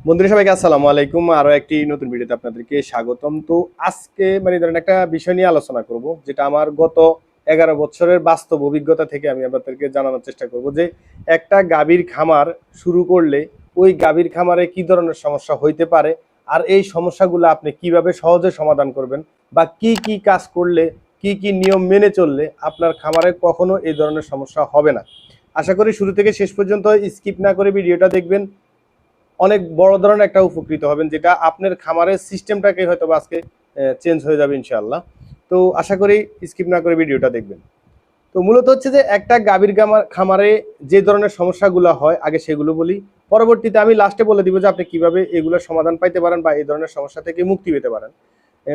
বন্ধুরা সবাইকে আসসালামু আলাইকুম। আরো একটি নতুন ভিডিওতে আপনাদেরকে স্বাগতম। তো আজকে ধরেন একটা বিষয় নিয়ে আলোচনা করব, যেটা আমার গত 11 বছরের বাস্তব অভিজ্ঞতা থেকে আমি আপনাদেরকে জানানোর চেষ্টা করব যে একটা গাভীর খামার শুরু করলে ওই গাভীর খামারে কি ধরনের সমস্যা হইতে পারে, আর এই সমস্যাগুলো আপনি কিভাবে সহজে সমাধান করবেন, বা কি কি কাজ করলে, কি কি নিয়ম মেনে চললে আপনার খামারে কখনো এই ধরনের সমস্যা হবে না। আশা করি শুরু থেকে শেষ পর্যন্ত স্কিপ না করে ভিডিওটা দেখবেন। অনেক বড় ধরনের একটা উপকৃত হবেন, যেটা আপনার খামারের সিস্টেমটাকে হয়তো আজকে চেঞ্জ হয়ে যাবে ইনশাআল্লাহ। তো আশা করি স্কিপ না করে ভিডিওটা দেখবেন। তো মূলত হচ্ছে যে একটা গাভীর খামারে যে ধরনের সমস্যাগুলো হয় আগে সেগুলো বলি, পরবর্তীতে আমি লাস্টে বলে দিব যে আপনি কিভাবে এগুলোর সমাধান পাইতে পারেন বা এই ধরনের সমস্যা থেকে মুক্তি পেতে পারেন।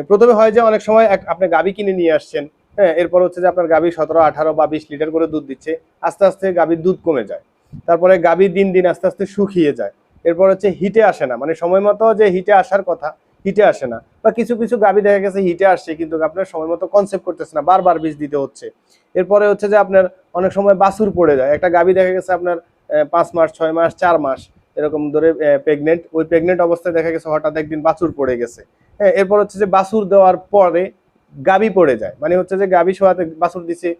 প্রথমে হয় যে অনেক সময় আপনি গাভী কিনে নিয়ে আসছেন, হ্যাঁ, এরপর হচ্ছে যে আপনার গাভী 17, 18 বা 20 লিটার করে দুধ দিচ্ছে। আস্তে আস্তে গাভীর দুধ কমে যায়, তারপরে গাভী দিন দিন আস্তে আস্তে শুকিয়ে যায়। এরপর হচ্ছে হিটে আসে না, মানে সময় মতো যে হিটে আসার কথা হিটে আসে না, বা কিছু কিছু গাভী দেখা গেছে হিটে আসছে কিন্তু আপনার সময় মতো কনসেপ্ট করতেছে না, বারবার বীজ দিতে হচ্ছে। এরপরে হচ্ছে যে আপনার অনেক সময় বাছুর পড়ে যায়, একটা গাভী দেখা গেছে আপনার 5 মাস, 6 মাস, 4 মাস এরকম ধরে প্রেগনেন্ট, ওই প্রেগনেন্ট অবস্থায় দেখা গেছে হঠাৎ একদিন বাছুর পড়ে গেছে। হ্যাঁ, এরপর হচ্ছে যে বাছুর দেওয়ার পরে গাভী পড়ে যায়, মানে হচ্ছে যে গাভী শোয়াতে বাছুর দিছে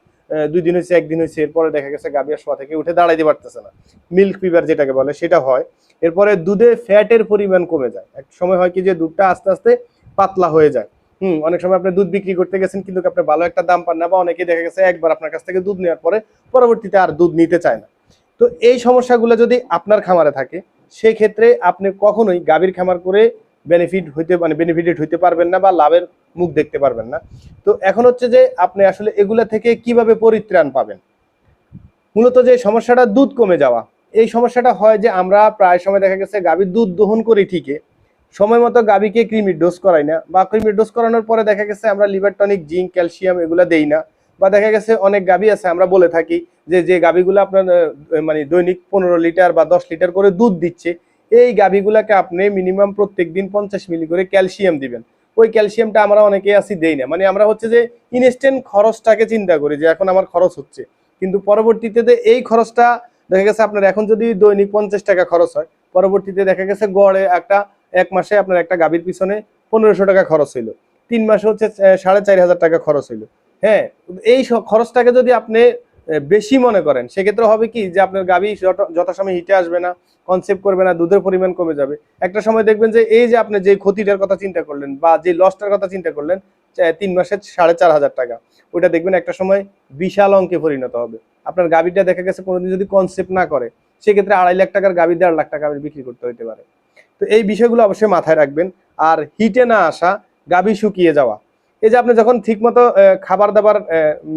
2 দিন হয়েছে, 1 দিন হয়েছে, এরপরে দেখা গেছে গাভী আর শোয়া থেকে উঠে দাঁড়াইতে পারতেছে না, মিল্ক ফিভার যেটাকে বলে সেটা হয়। এরপরে দুধে ফ্যাটের পরিমাণ কমে যায়, এক সময় হয় কি যে দুধটা আস্তে আস্তে পাতলা হয়ে যায়। অনেক সময় আপনি দুধ বিক্রি করতে গেছেন কিন্তু আপনি ভালো একটা দাম পান না, বা অনেকেই দেখা গেছে একবার আপনার কাছ থেকে দুধ নেওয়ার পরে পরবর্তীতে আর দুধ নিতে চায় না। তো এই সমস্যাগুলো যদি আপনার খামারে থাকে, সেক্ষেত্রে আপনি কখনোই গাভীর খামার করে বেনিফিটেড হইতে পারবেন না, বা লাভের মুখ দেখতে পারবেন না। তো এখন হচ্ছে যে আপনি আসলে এগুলা থেকে কিভাবে পরিত্রাণ পাবেন। মূলত যে সমস্যাটা দুধ কমে যাওয়া, এই সমস্যাটা হয় যে আমরা প্রায় সময় দেখা গেছে গাভীর দুধ দহন করি ঠিকই, সময় মতো গাভীকে কৃমির ডোজ করাই না, বা কৃমির ডোজ করানোর পরে দেখা গেছে আমরা লিভার টনিক, জিঙ্ক, ক্যালসিয়াম এগুলা দেই না। বা দেখা গেছে অনেক গাভী আছে আমরা বলে থাকি যে যে গাভীগুলো আপনার দৈনিক 15 লিটার বা 10 লিটার করে দুধ দিচ্ছে, এই গাভীগুলাকে আপনি মিনিমাম প্রত্যেক দিন 50 মিলি করে ক্যালসিয়াম দিবেন। ওই ক্যালসিয়ামটা আমরা অনেকেই আছি দেই না, মানে আমরা হচ্ছে যে ইনস্ট্যান্ট খরচটাকে চিন্তা করি যে এখন আমার খরচ হচ্ছে, কিন্তু পরবর্তীতে এই খরচটা দেখা গেছে আপনার এখন যদি দৈনিক 50 টাকা খরচ হয়, পরবর্তীতে দেখা গেছে গড়ে এক মাসে আপনার একটা গাভীর পিছনে 1500 টাকা খরচ হইলো, 3 মাসে হচ্ছে 4500 টাকা খরচ হইলো। হ্যাঁ, এই খরচটাকে যদি আপনি বেশি মনে করেন, সেক্ষেত্রে হবে কি যে আপনার গাভী যথাসময় হিটে আসবে না, কনসেপ্ট করবে না, দুধের পরিমাণ কমে যাবে। একটা সময় দেখবেন যে এই যে আপনি যে ক্ষতিটার কথা চিন্তা করলেন বা যে লসটার কথা চিন্তা করলেন, 3 মাসে 4500 টাকা, ওইটা দেখবেন একটা সময় বিশাল অঙ্কে পরিণত হবে। আপনার গাভীটা দেখা গেছে কোনোদিন যদি কনসেপ্ট না করে, সেক্ষেত্রে 2.5 লাখ টাকার গাভী 1.5 লাখ টাকা বিক্রি করতে হইতে পারে। তো এই বিষয়গুলো অবশ্যই মাথায় রাখবেন। আর হিটে না আসা, গাভী শুকিয়ে যাওয়া, এই যে আপনি যখন ঠিক মতো খাবার দাবার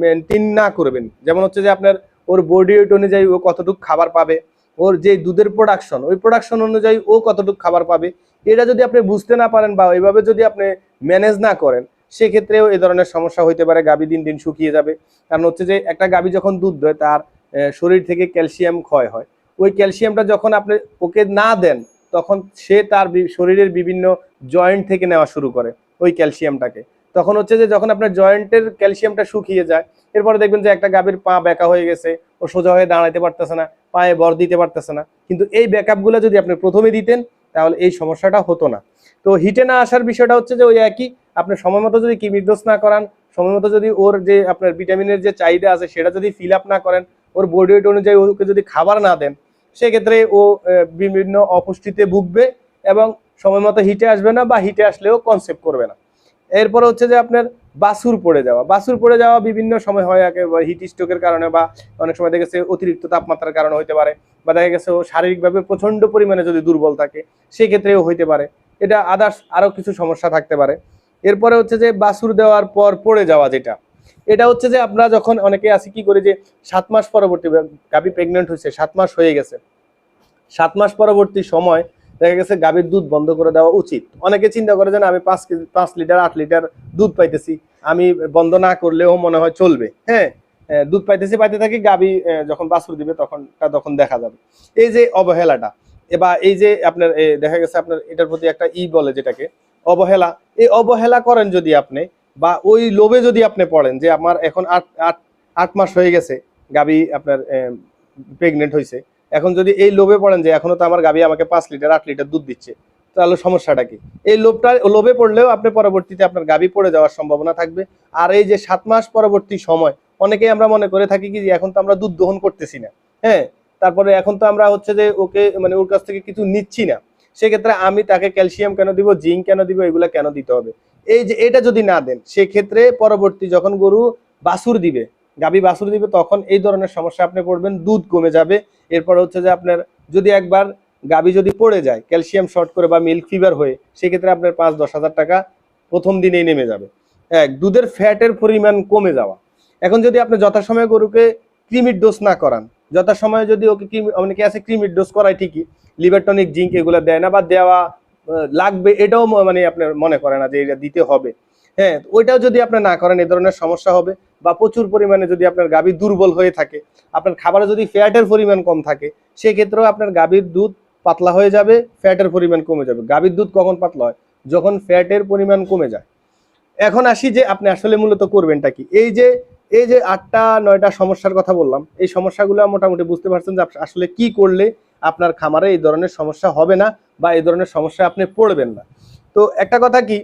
মেনটেন না করবেন, যেমন হচ্ছে যে আপনার ওর বডি ওয়েট অনুযায়ী ও কতটুকু খাবার পাবে, ওর যে দুধের প্রোডাকশন ওই প্রোডাকশন অনুযায়ী ও কতটুকু খাবার পাবে, এটা যদি আপনি বুঝতে না পারেন বা ওইভাবে যদি আপনি ম্যানেজ না করেন, সেক্ষেত্রেও এই ধরনের সমস্যা হইতে পারে, গাভী দিন দিন শুকিয়ে যাবে। কারণ হচ্ছে যে একটা গাভী যখন দুধ দেয় তার শরীর থেকে ক্যালসিয়াম ক্ষয় হয়, ওই ক্যালসিয়ামটা যখন আপনি ওকে না দেন, তখন সে তার শরীরের বিভিন্ন জয়েন্ট থেকে নেওয়া শুরু করে ওই ক্যালসিয়ামটাকে। তখন হচ্ছে যে যখন আপনার জয়েন্টের ক্যালসিয়ামটা শুকিয়ে যায়, এরপরে দেখবেন যে একটা গাভীর পা ব্যাকা হয়ে গেছে, ও সোজা হয়ে দাঁড়াইতে পারতেছে না, পায়ে বর দিতে পারতেছে না। কিন্তু এই ব্যাকআপগুলো যদি আপনি প্রথমে দিতেন, তাহলে এই সমস্যাটা হতো না। তো হিটে না আসার বিষয়টা হচ্ছে যে ওই একই, আপনি সময় মতো যদি কৃমির ডোজ না করান, সময় মতো যদি ওর যে আপনার ভিটামিনের যে চাহিদা আছে সেটা যদি ফিল আপ না করেন, ওর বডি ওয়েট অনুযায়ী ওকে যদি খাবার না দেন, সেক্ষেত্রে ও বিভিন্ন অপুষ্টিতে ভুগবে এবং সময় মতো হিটে আসবে না, বা হিটে আসলেও কনসেপ্ট করবে না। এরপর হচ্ছে যে আপনার বাছুর পড়ে যাওয়া বিভিন্ন সময় হয়, একেবারে হিট স্ট্রোকের কারণে, বা অনেক সময় দেখা গেছে অতিরিক্ত তাপমাত্রার কারণে হইতে পারে, বা দেখা গেছে ও শারীরিকভাবে প্রচন্ড পরিমাণে যদি দুর্বল থাকে, সেক্ষেত্রেও হইতে পারে। এটা আদার্স আরো কিছু সমস্যা থাকতে পারে। এরপরে হচ্ছে যে বাছুর দেওয়ার পর পড়ে যাওয়া, যেটা এটা হচ্ছে যে আমরা যখন অনেকে আসি কি করি যে 7 মাস পরবর্তী, গাভী প্রেগনেন্ট হয়েছে 7 মাস হয়ে গেছে, 7 মাস পরবর্তী সময় দেখা গেছে গাভীর দুধ বন্ধ করে দেওয়া উচিত। অনেকে চিন্তা করে যে আমি 5 লিটার 8 লিটার দুধ পাইতেছি, আমি বন্ধ না করলেও মনে হয় চলবে। হ্যাঁ, দুধ পাইতে থাকি, গাভী যখন বাছুর দিবে তখন দেখা যাবে। এই যে অবহেলাটা, এবার এই যে আপনার দেখা গেছে আপনার এটার প্রতি একটা বলে যেটাকে অবহেলা, এই অবহেলা করেন যদি আপনি, বা ওই লোভে যদি আপনি পড়েন যে আমার এখন 8 মাস হয়ে গেছে, গাভী আপনার প্রেগনেন্ট হয়েছে, এখন যদি এই লোভে পড়েন যে এখনো তো আমার গাভী আমাকে 5 লিটার 8 লিটার দুধ দিচ্ছে, তাহলে সমস্যাটা কি? এই লোভে পড়লেও আপনি পরবর্তীতে আপনার গাভী পড়ে যাওয়ার সম্ভাবনা থাকবে। আর এই যে 7 মাস পরবর্তী সময়, অনেকেই আমরা মনে করে থাকি কি যে এখন তো আমরা দুধ দহন করতেছি না, হ্যাঁ, তারপরে এখন তো আমরা হচ্ছে যে ওকে মানে ওর কাছ থেকে কিছু নিচ্ছি না, সেক্ষেত্রে আমি তাকে ক্যালসিয়াম কেন দিব, জিঙ্ক কেন দিব, এগুলা কেন দিতে হবে? এই যে এটা যদি না দেন, সেক্ষেত্রে পরবর্তী যখন গরু বাছুর দিবে, গাভী বাছুর দিবে, তখন এই ধরনের সমস্যা আপনি পড়বেন, দুধ কমে যাবে। এরপর হচ্ছে যে আপনার যদি একবার গাভী যদি পড়ে যায় ক্যালসিয়াম শর্ট করে বা মিল্ক ফিভার হয়ে, সেক্ষেত্রে আপনার 5-10 হাজার টাকা প্রথম দিনেই নেমে যাবে। এক, দুধের ফ্যাটের পরিমাণ কমে যাওয়া। এখন যদি আপনি যথাসময়ে গরুকে ক্রিমির ডোজ না করান, যথাসময়ে যদি ওকে অনেকে আছে ক্রিমির ডোজ করায় ঠিকই, লিভার টনিক জিঙ্ক এগুলো দেয় না বা দেওয়া লাগবে এটাও মানে আপনার মনে করে না যে এটা দিতে হবে, হ্যাঁ, ওইটাও যদি আপনি না করেন এই ধরনের সমস্যা হবে। বা প্রচুর পরিমাণে যদি আপনার গাভী দুর্বল হয়ে থাকে, আপনার খাবারে যদি ফ্যাটের পরিমাণ কম থাকে, সেক্ষেত্রেও আপনার গাভীর দুধ পাতলা হয়ে যাবে, ফ্যাটের পরিমাণ কমে যাবে। গাভীর দুধ কখন পাতলা হয়? যখন ফ্যাটের পরিমাণ কমে যায়। এখন আসি যে আপনি আসলে মূলত করবেনটা কি। এই যে 8টা-9টা সমস্যার কথা বললাম, এই সমস্যাগুলো মোটামুটি বুঝতে পারছেন যে আসলে কি করলে আপনার খামারে এই ধরনের সমস্যা হবে না বা এই ধরনের সমস্যা আপনি পড়বেন না। তো একটা কথা কি,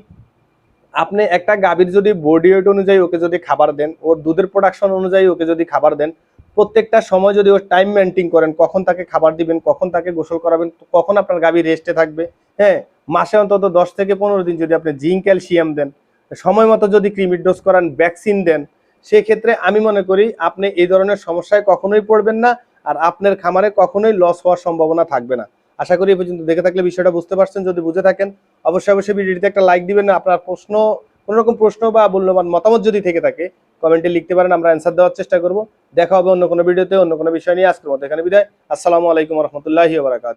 আপনি একটা গাভীর যদি বডি ওয়েট অনুযায়ী ওকে যদি খাবার দেন, ওর দুধের প্রোডাকশন অনুযায়ী ওকে যদি খাবার দেন, প্রত্যেকটা সময় যদি ওর টাইম মেনটেন করেন, কখন তাকে খাবার দিবেন, কখন তাকে গোসল করাবেন, কখন আপনার গাভী রেস্টে থাকবে, হ্যাঁ, মাসে অন্তত 10 থেকে 15 দিন যদি আপনি জিঙ্ক ক্যালসিয়াম দেন, সময় মতো যদি ক্রিমির ডোজ করান, ভ্যাকসিন দেন, সেক্ষেত্রে আমি মনে করি আপনি এই ধরনের সমস্যায় কখনোই পড়বেন না, আর আপনার খামারে কখনোই লস হওয়ার সম্ভাবনা থাকবে না। আশা করি এই পর্যন্ত দেখে থাকলে বিষয়টা বুঝতে পারছেন। যদি বুঝে থাকেন, অবশ্যই ভিডিওটিতে একটা লাইক দিবেন। আপনার প্রশ্ন, কোনো রকম প্রশ্ন বা মূল্যবান মতামত যদি থেকে থাকে, কমেন্টে লিখতে পারেন, আমরা অ্যান্সার দেওয়ার চেষ্টা করব। দেখা হবে অন্য কোনো ভিডিওতে অন্য কোনো বিষয় নিয়ে। আজকের মতো এখানে বিদায়। আসসালামু আলাইকুম রহমতুল্লাহি ওয়া বারাকাতুহু।